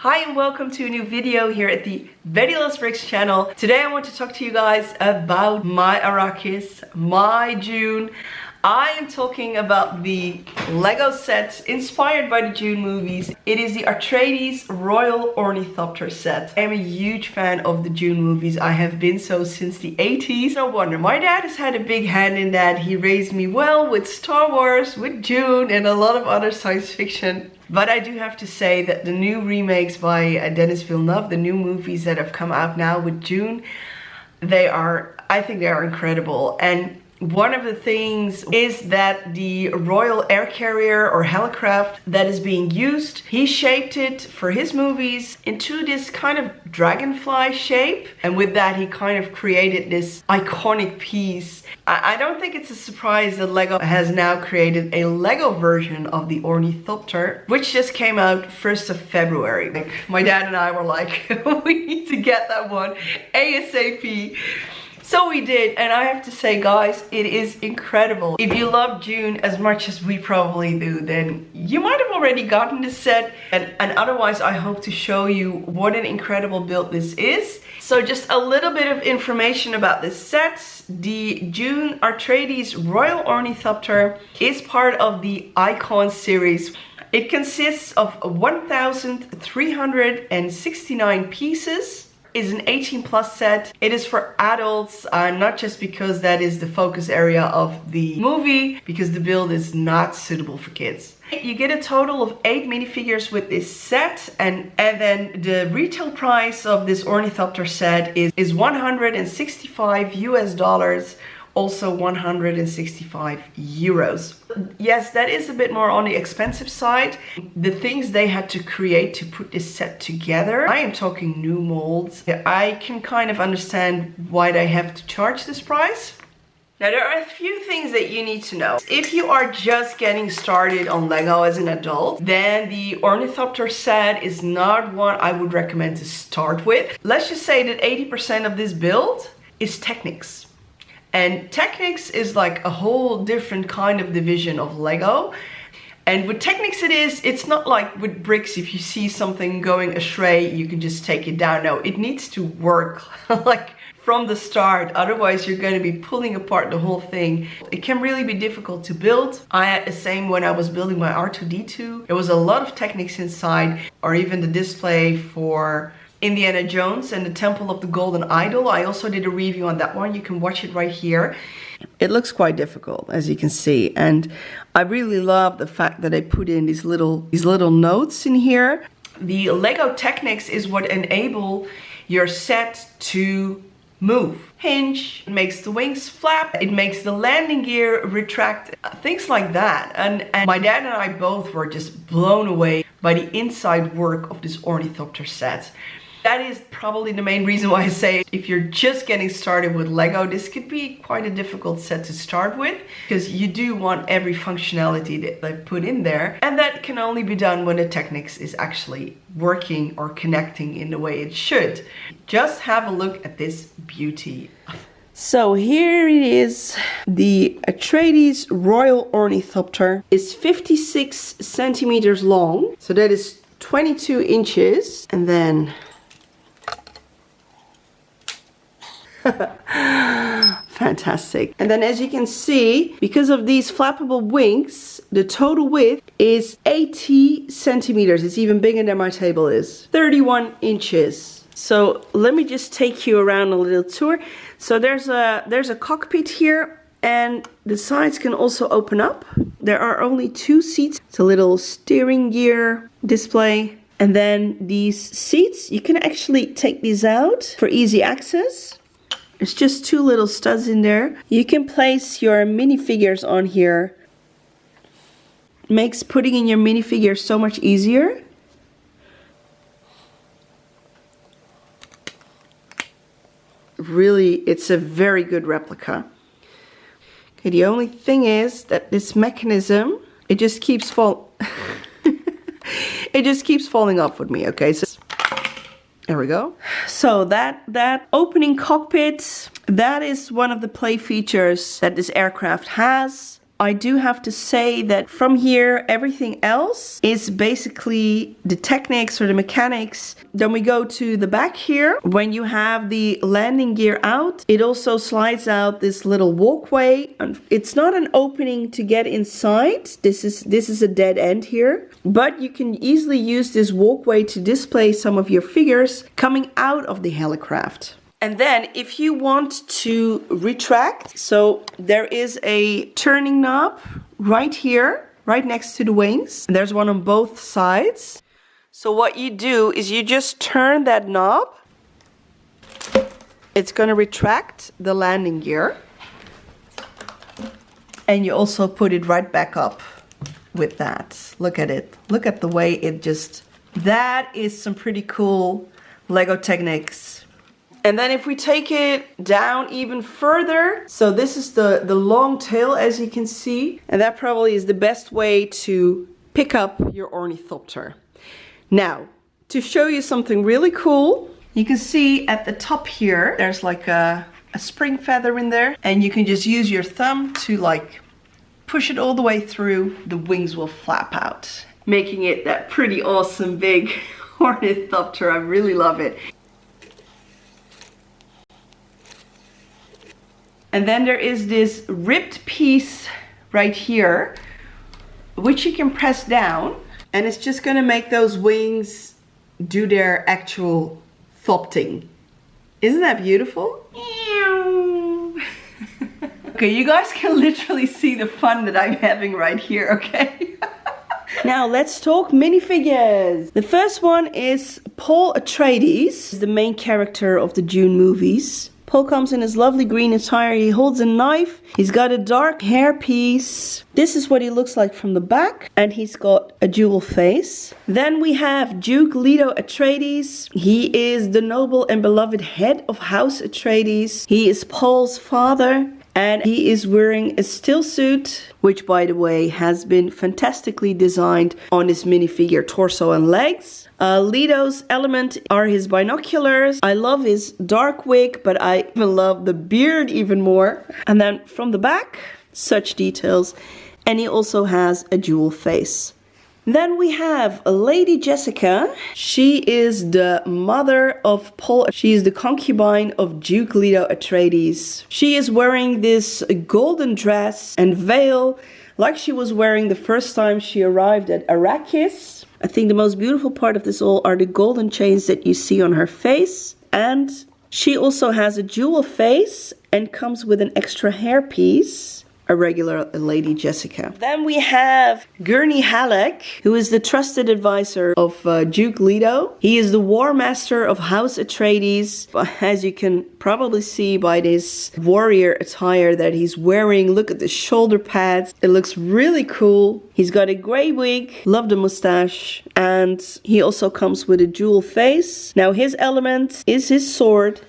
Hi and welcome to a new video here at the Betty Loves Bricks channel. Today I want to talk to you guys about my Arrakis, my Dune. I am talking about the Lego set inspired by the Dune movies. It is the Atreides Royal Ornithopter set. I am a huge fan of the Dune movies. I have been so since the 80s. No wonder, my dad has had a big hand in that. He raised me well with Star Wars, with Dune and a lot of other science fiction. But I do have to say that the new remakes by Denis Villeneuve, the new movies that have come out now with Dune, I think they are incredible. And one of the things is that the Royal Air Carrier or helicraft that is being used, he shaped it for his movies into this kind of dragonfly shape. And with that, he kind of created this iconic piece. I don't think it's a surprise that LEGO has now created a LEGO version of the Ornithopter, which just came out 1st of February. Like, my dad and I were like, we need to get that one ASAP. So we did, and I have to say, guys, it is incredible. If you love Dune as much as we probably do, then you might have already gotten this set. And otherwise, I hope to show you what an incredible build this is. So just a little bit of information about this set. The DUNE Atreides Royal Ornithopter is part of the Icon series. It consists of 1,369 pieces. Is an 18+ set. It is for adults, not just because that is the focus area of the movie, because the build is not suitable for kids. You get a total of 8 minifigures with this set, and then the retail price of this Ornithopter set is $165 US, also 165 euros. Yes, that is a bit more on the expensive side. The things they had to create to put this set together, I am talking new molds. I can kind of understand why they have to charge this price. Now, there are a few things that you need to know. If you are just getting started on LEGO as an adult, then the Ornithopter set is not one I would recommend to start with. Let's just say that 80% of this build is Technics. And Technics is like a whole different kind of division of LEGO. And with Technics it's not like with bricks, if you see something going astray, you can just take it down. No, it needs to work like from the start. Otherwise, you're going to be pulling apart the whole thing. It can really be difficult to build. I had the same when I was building my R2-D2. There was a lot of Technics inside, or even the display for Indiana Jones and the Temple of the Golden Idol. I also did a review on that one. You can watch it right here. It looks quite difficult, as you can see. And I really love the fact that I put in these little notes in here. The LEGO Technics is what enable your set to move. Hinge, it makes the wings flap, it makes the landing gear retract, things like that. And my dad and I both were just blown away by the inside work of this Ornithopter set. That is probably the main reason why I say if you're just getting started with LEGO, this could be quite a difficult set to start with, because you do want every functionality that they've put in there, and that can only be done when the Technics is actually working or connecting in the way it should. Just have a look at this beauty. So here it is. The Atreides Royal Ornithopter is 56 centimeters long, so that is 22 inches, and then fantastic. And then, as you can see, because of these flappable wings, the total width is 80 centimeters. It's even bigger than my table is. 31 inches. So let me just take you around a little tour. So there's a cockpit here, and the sides can also open up. There are only 2 seats. It's a little steering gear display. And then these seats, you can actually take these out for easy access. There's just 2 little studs in there. You can place your minifigures on here. Makes putting in your minifigures so much easier. Really, it's a very good replica. Okay, the only thing is that this mechanism, it just keeps it just keeps falling off with me. Okay, so there we go. So that opening cockpit, that is one of the play features that this aircraft has. I do have to say that from here, everything else is basically the techniques or the mechanics. Then we go to the back here. When you have the landing gear out, it also slides out this little walkway. And it's not an opening to get inside. This is a dead end here. But you can easily use this walkway to display some of your figures coming out of the helicraft. And then if you want to retract, so there is a turning knob right here, right next to the wings. And there's one on both sides. So what you do is you just turn that knob. It's going to retract the landing gear. And you also put it right back up with that. Look at it. Look at the way it just... That is some pretty cool Lego techniques. And then if we take it down even further, so this is the long tail, as you can see. And that probably is the best way to pick up your ornithopter. Now, to show you something really cool, you can see at the top here, there's like a spring feather in there. And you can just use your thumb to like push it all the way through. The wings will flap out, making it that pretty awesome big ornithopter. I really love it. And then there is this ribbed piece right here, which you can press down. And it's just gonna make those wings do their actual thopting. Isn't that beautiful? Okay, you guys can literally see the fun that I'm having right here, okay? Now let's talk minifigures. The first one is Paul Atreides, the main character of the Dune movies. Paul comes in his lovely green attire. He holds a knife. He's got a dark hairpiece. This is what he looks like from the back. And he's got a jewel face. Then we have Duke Leto Atreides. He is the noble and beloved head of House Atreides. He is Paul's father. And he is wearing a still suit, which by the way has been fantastically designed on his minifigure torso and legs. Leto's element are his binoculars. I love his dark wig, but I even love the beard even more. And then from the back, such details. And he also has a jewel face. Then we have Lady Jessica. She is the mother of Paul. She is the concubine of Duke Leto Atreides. She is wearing this golden dress and veil like she was wearing the first time she arrived at Arrakis. I think the most beautiful part of this all are the golden chains that you see on her face. And she also has a jewel face and comes with an extra hairpiece. A regular Lady Jessica. Then we have Gurney Halleck, who is the trusted advisor of Duke Leto. He is the War Master of House Atreides. As you can probably see by this warrior attire that he's wearing. Look at the shoulder pads. It looks really cool. He's got a grey wig. Love the mustache. And he also comes with a jewel face. Now his element is his sword.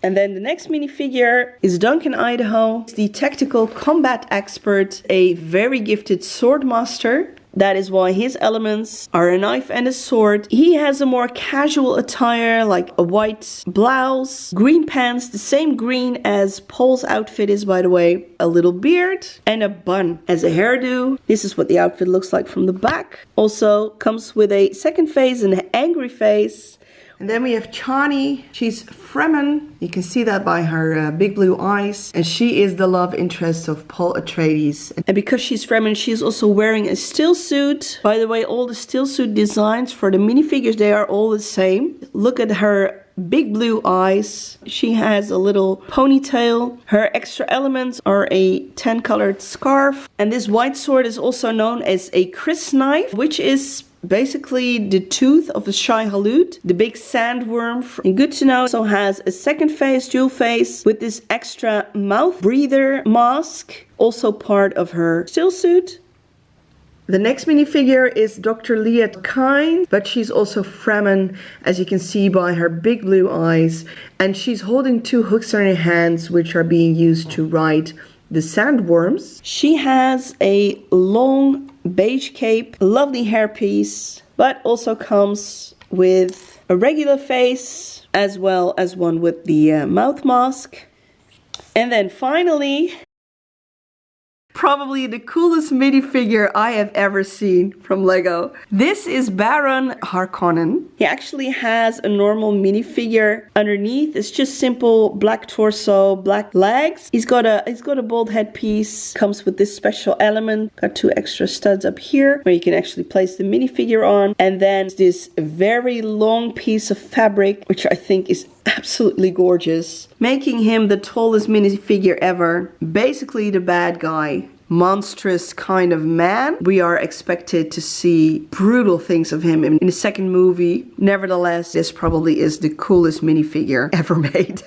And then the next minifigure is Duncan Idaho. He's the tactical combat expert, a very gifted sword master. That is why his elements are a knife and a sword. He has a more casual attire, like a white blouse, green pants, the same green as Paul's outfit is, by the way. A little beard and a bun as a hairdo. This is what the outfit looks like from the back. Also comes with a second face and an angry face. And then we have Chani. She's Fremen. You can see that by her big blue eyes. And she is the love interest of Paul Atreides. And because she's Fremen, she's also wearing a still suit. By the way, all the still suit designs for the minifigures, they are all the same. Look at her big blue eyes. She has a little ponytail. Her extra elements are a tan colored scarf. And this white sword is also known as a Chris knife, which is basically the tooth of the Shai-Hulud, the big sandworm. And good to know, also has a second face, jewel face, with this extra mouth breather mask, also part of her still suit. The next minifigure is Dr. Liet Kyne, but she's also Fremen, as you can see by her big blue eyes. And she's holding two hooks in her hands, which are being used to ride the sandworms. She has a long beige cape, a lovely hairpiece, but also comes with a regular face as well as one with the mouth mask. And then finally, probably the coolest minifigure I have ever seen from LEGO. This is Baron Harkonnen. He actually has a normal minifigure underneath. It's just simple black torso, black legs. He's got a bold headpiece. Comes with this special element. Got 2 extra studs up here where you can actually place the minifigure on. And then this very long piece of fabric, which I think is absolutely gorgeous, making him the tallest minifigure ever. Basically the bad guy. Monstrous kind of man. We are expected to see brutal things of him in the second movie. Nevertheless, this probably is the coolest minifigure ever made.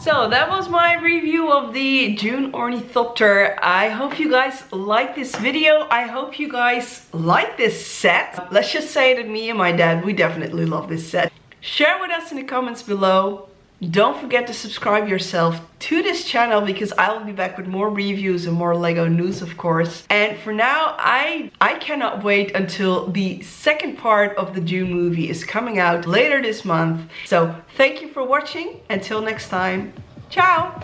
So that was my review of the Dune Ornithopter. I hope you guys like this video. I hope you guys like this set. Let's just say that me and my dad, we definitely love this set. Share with us in the comments below. Don't forget to subscribe yourself to this channel because I will be back with more reviews and more LEGO news, of course. And for now, I cannot wait until the second part of the Dune movie is coming out later this month. So thank you for watching. Until next time, ciao!